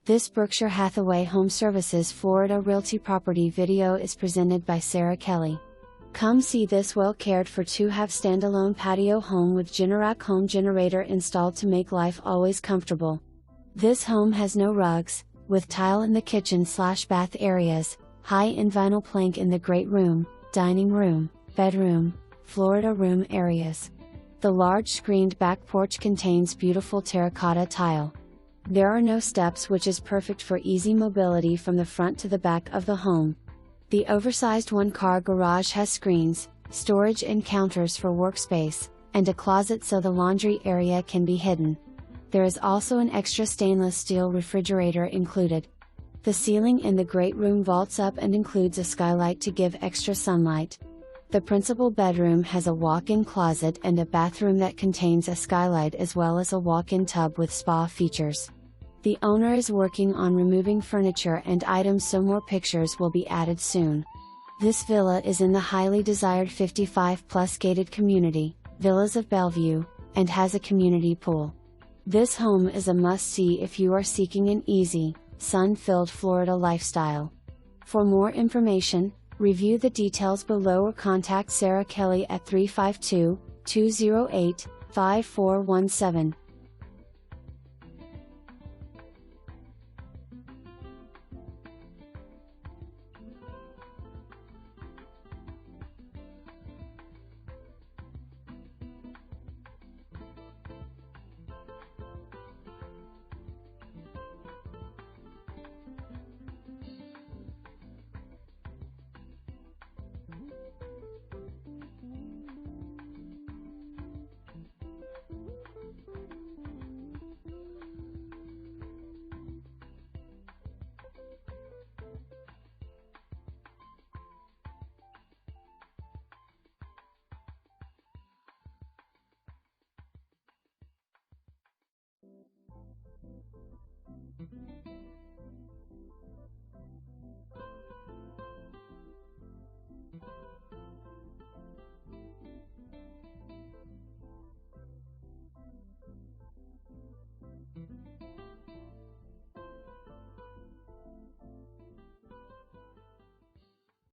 This Berkshire Hathaway HomeServices Florida Realty property video is presented by Sarah Kelly. Come see this well-cared-for two-half standalone patio home with Generac Home Generator installed to make life always comfortable. This home has no rugs, with tile in the kitchen/bath areas, high-end vinyl plank in the great room, dining room, bedroom, Florida room areas. The large screened back porch contains beautiful terracotta tile. There are no steps, which is perfect for easy mobility from the front to the back of the home. The oversized one-car garage has screens, storage and counters for workspace, and a closet so the laundry area can be hidden. There is also an extra stainless steel refrigerator included. The ceiling in the great room vaults up and includes a skylight to give extra sunlight. The principal bedroom has a walk-in closet and a bathroom that contains a skylight as well as a walk-in tub with spa features. The owner is working on removing furniture and items, so more pictures will be added soon. This villa is in the highly desired 55+ gated community, Villas of Belleview, and has a community pool. This home is a must-see if you are seeking an easy, sun-filled Florida lifestyle. For more information, review the details below or contact Sarah Kelly at 352-208-5417.